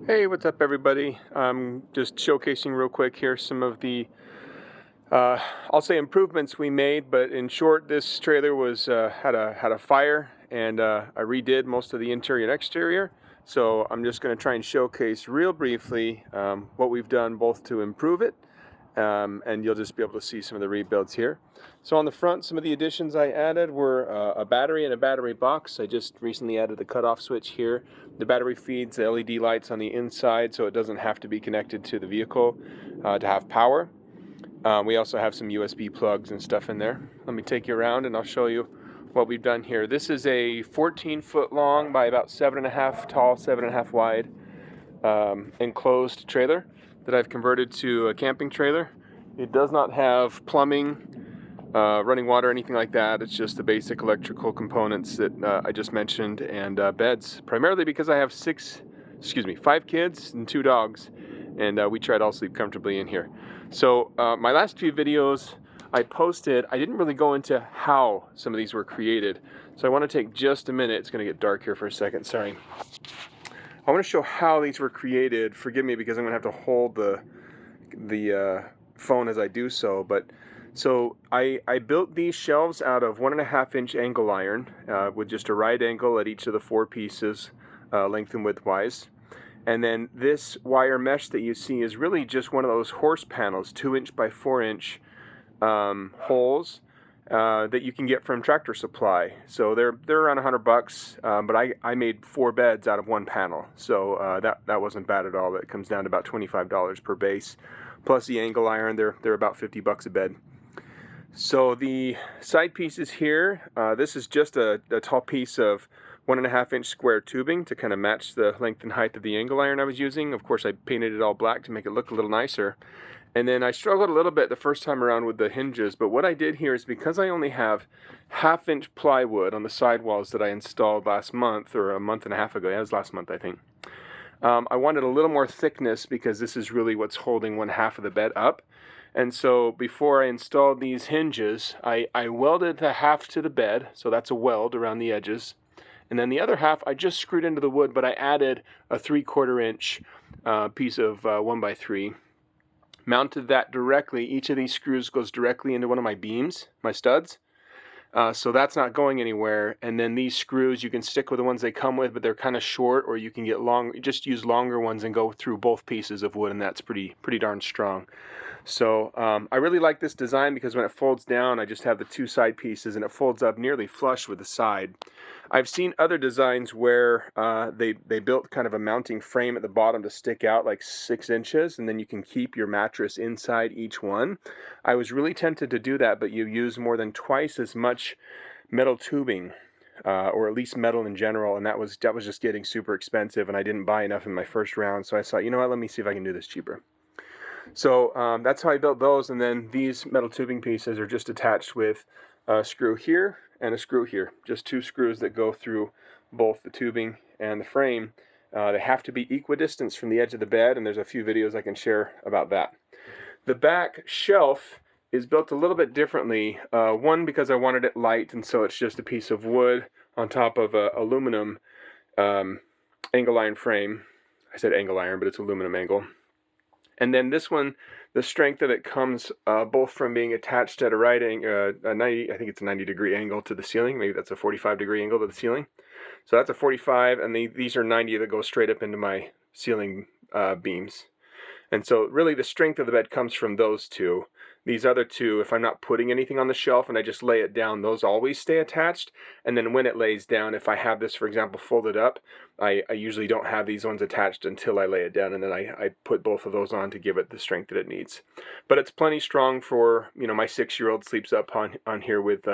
Hey, what's up, everybody? I'm just showcasing real quick here some of the, I'll say improvements we made, but in short, this trailer was had a fire, and I redid most of the interior and exterior. So I'm just going to try and showcase real briefly what we've done both to improve it, and you'll just be able to see some of the rebuilds here. So on the front, some of the additions I added were a battery and a battery box. I just recently added the cutoff switch here. The battery feeds the LED lights on the inside, so it doesn't have to be connected to the vehicle to have power. We also have some USB plugs and stuff in there. Let me take you around and I'll show you what we've done here. This is a 14-foot long by about 7.5 tall, 7.5 wide enclosed trailer that I've converted to a camping trailer. It does not have plumbing, running water, anything like that. It's just the basic electrical components that I just mentioned, and beds, primarily because I have 5 kids and 2 dogs, and we try to all sleep comfortably in here. So my last few videos I posted, I didn't really go into how some of these were created. So I want to take just a minute. It's going to get dark here for a second, sorry. I want to show how these were created. Forgive me because I'm going to have to hold the phone as I do so. But so I built these shelves out of 1.5-inch angle iron with just a right angle at each of the 4 pieces, length and width wise. And then this wire mesh that you see is really just one of those horse panels, 2-inch by 4-inch holes that you can get from Tractor Supply. So they're around $100, but I made 4 beds out of 1 panel, so that wasn't bad at all. That comes down to about $25 per base, plus the angle iron. They're about $50 a bed. So the side pieces here, this is just a tall piece of 1.5-inch square tubing to kind of match the length and height of the angle iron I was using. Of course, I painted it all black to make it look a little nicer. And then I struggled a little bit the first time around with the hinges, but what I did here is because I only have 1/2-inch plywood on the sidewalls that I installed last month, or a month and a half ago. Yeah, it was last month, I think. I wanted a little more thickness because this is really what's holding 1/2 of the bed up. And so before I installed these hinges, I welded the half to the bed, so that's a weld around the edges. And then the other half I just screwed into the wood, but I added a 3/4 inch piece of 1x3. Mounted that directly. Each of these screws goes directly into one of my beams, my studs. So that's not going anywhere. And then these screws, you can stick with the ones they come with, but they're kind of short, or you can get long, just use longer ones and go through both pieces of wood, and that's pretty darn strong. So I really like this design because when it folds down, I just have the 2 side pieces and it folds up nearly flush with the side. I've seen other designs where they built kind of a mounting frame at the bottom to stick out like 6 inches, and then you can keep your mattress inside each one. I was really tempted to do that, but you use more than twice as much metal tubing, or at least metal in general, and that was just getting super expensive, and I didn't buy enough in my first round. So I thought, you know what, let me see if I can do this cheaper. So that's how I built those, and then these metal tubing pieces are just attached with a screw here and a screw here. Just 2 screws that go through both the tubing and the frame. They have to be equidistant from the edge of the bed, and there's a few videos I can share about that. The back shelf is built a little bit differently. One, because I wanted it light, and so it's just a piece of wood on top of a aluminum angle iron frame. I said angle iron, but it's aluminum angle. And then this one, the strength of it comes both from being attached at a right angle, I think it's a 90-degree angle to the ceiling. Maybe that's a 45-degree angle to the ceiling. So that's a 45, and these are 90 that go straight up into my ceiling beams. And so really the strength of the bed comes from those 2. These other 2, if I'm not putting anything on the shelf and I just lay it down, those always stay attached. And then when it lays down, if I have this, for example, folded up, I usually don't have these ones attached until I lay it down, and then I put both of those on to give it the strength that it needs. But it's plenty strong for, my 6-year-old sleeps up on here with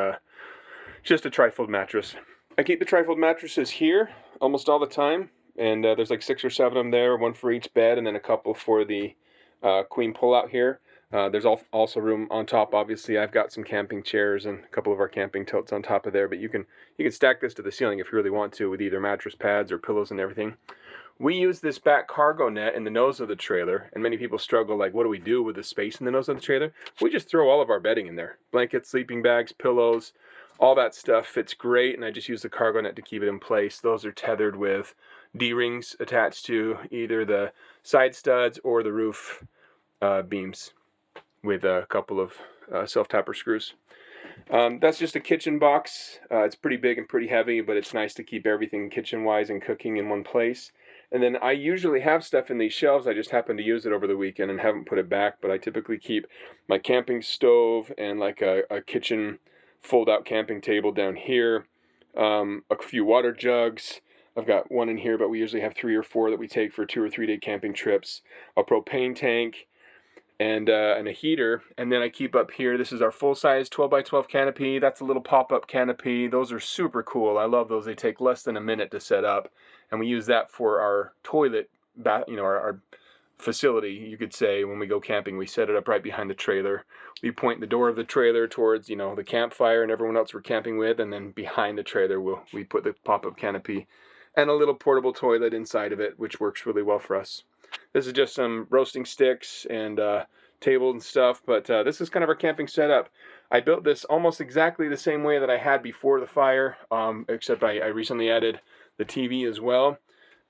just a trifold mattress. I keep the trifold mattresses here almost all the time, and there's like 6 or 7 of them there, 1 for each bed, and then a couple for the queen pull-out here. There's also room on top. Obviously, I've got some camping chairs and a couple of our camping totes on top of there, but you can stack this to the ceiling if you really want to, with either mattress pads or pillows and everything. We use this back cargo net in the nose of the trailer, and many people struggle, like, what do we do with the space in the nose of the trailer? We just throw all of our bedding in there. Blankets, sleeping bags, pillows, all that stuff fits great, and I just use the cargo net to keep it in place. Those are tethered with D-rings attached to either the side studs or the roof beams with a couple of self-tapper screws. That's just a kitchen box. It's pretty big and pretty heavy, but it's nice to keep everything kitchen-wise and cooking in one place. And then I usually have stuff in these shelves. I just happen to use it over the weekend and haven't put it back, but I typically keep my camping stove and like a kitchen fold-out camping table down here, a few water jugs. I've got one in here, but we usually have 3 or 4 that we take for 2 or 3 day camping trips, a propane tank, and a heater. And then I keep up here, this is our full-size 12x12 canopy. That's a little pop-up canopy. Those are super cool. I love those. They take less than a minute to set up, and we use that for our toilet, our facility, you could say. When we go camping, we set it up right behind the trailer. We point the door of the trailer towards, the campfire and everyone else we're camping with, and then behind the trailer we put the pop-up canopy and a little portable toilet inside of it, which works really well for us. This is just some roasting sticks and table and stuff, but this is kind of our camping setup. I built this almost exactly the same way that I had before the fire, except I recently added the TV as well.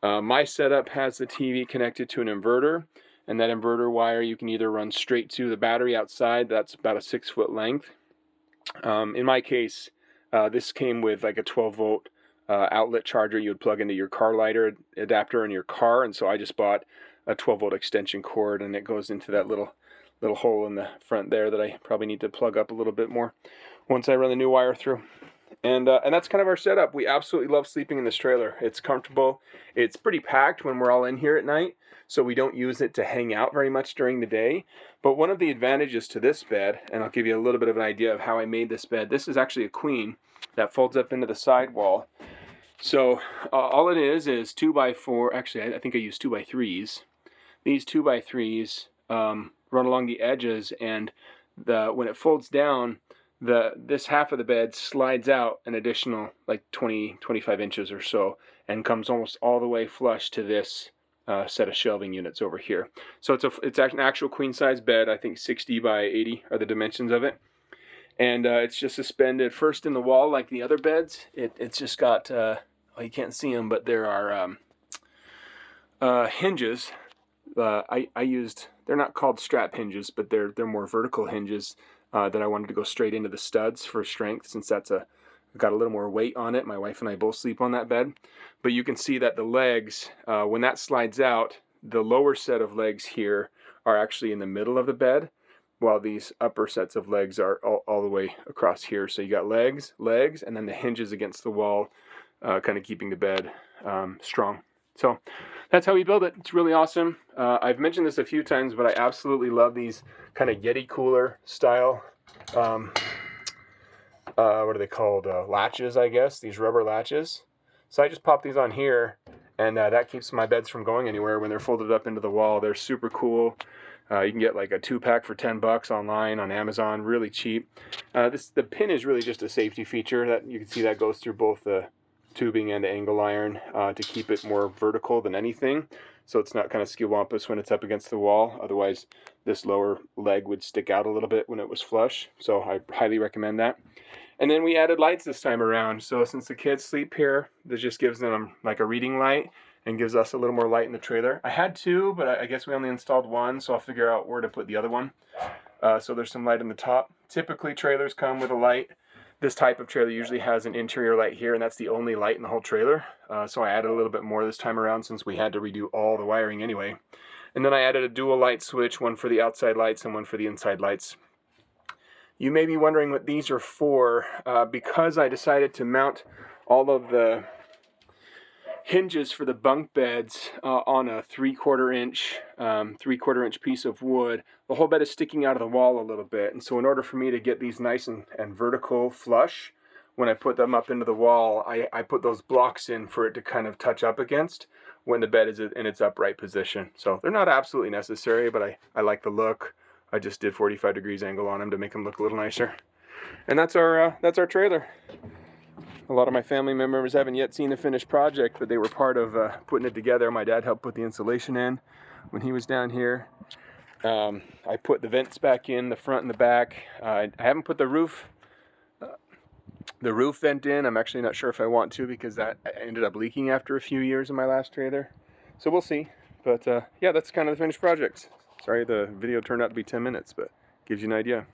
My setup has the TV connected to an inverter, and that inverter wire you can either run straight to the battery outside. That's about a 6-foot length. In my case, this came with like a 12-volt outlet charger you would plug into your car lighter adapter in your car, and so I just bought a 12-volt extension cord, and it goes into that little hole in the front there that I probably need to plug up a little bit more once I run the new wire through. And that's kind of our setup. We absolutely love sleeping in this trailer. It's comfortable. It's pretty packed when we're all in here at night, so we don't use it to hang out very much during the day. But one of the advantages to this bed, and I'll give you a little bit of an idea of how I made this bed. This is actually a queen that folds up into the side wall. So all it is 2x4. Actually, I think I use 2x3s. These 2x3s run along the edges, and when it folds down, this half of the bed slides out an additional like 20-25 inches or so, and comes almost all the way flush to this set of shelving units over here. So it's an actual queen size bed. I think 60 by 80 are the dimensions of it, and it's just suspended first in the wall like the other beds. It's just got you can't see them, but there are hinges. They're not called strap hinges, but they're more vertical hinges that I wanted to go straight into the studs for strength, since that's got a little more weight on it. My wife and I both sleep on that bed. But you can see that the legs, when that slides out, the lower set of legs here are actually in the middle of the bed, while these upper sets of legs are all the way across here. So you got legs, and then the hinges against the wall, kind of keeping the bed strong. So that's how we build it. It's really awesome. I've mentioned this a few times, but I absolutely love these kind of Yeti cooler style, what are they called? Latches, I guess. These rubber latches. So I just pop these on here, and that keeps my beds from going anywhere when they're folded up into the wall. They're super cool. You can get like a 2-pack for $10 online on Amazon, really cheap. The pin is really just a safety feature that you can see that goes through both the tubing and angle iron to keep it more vertical than anything, so it's not kind of skiwampus when it's up against the wall. Otherwise this lower leg would stick out a little bit when it was flush, so I highly recommend that. And then we added lights this time around, so since the kids sleep here, this just gives them like a reading light and gives us a little more light in the trailer. I had 2, but I guess we only installed 1, so I'll figure out where to put the other one. So there's some light in the top. Typically trailers come with a light. This type of trailer usually has an interior light here, and that's the only light in the whole trailer. So I added a little bit more this time around, since we had to redo all the wiring anyway. And then I added a dual light switch, one for the outside lights and one for the inside lights. You may be wondering what these are for. Because I decided to mount all of the hinges for the bunk beds on a 3/4 inch piece of wood. The whole bed is sticking out of the wall a little bit, and so in order for me to get these nice and vertical flush when I put them up into the wall, I put those blocks in for it to kind of touch up against when the bed is in its upright position. So they're not absolutely necessary, but I like the look. I just did 45 degrees angle on them to make them look a little nicer. And that's our trailer. A lot of my family members haven't yet seen the finished project, but they were part of putting it together. My dad helped put the insulation in when he was down here. I put the vents back in the front and the back. I haven't put the roof the roof vent in. I'm actually not sure if I want to, because that ended up leaking after a few years in my last trailer. So we'll see. But yeah, that's kind of the finished project. Sorry the video turned out to be 10 minutes, but gives you an idea.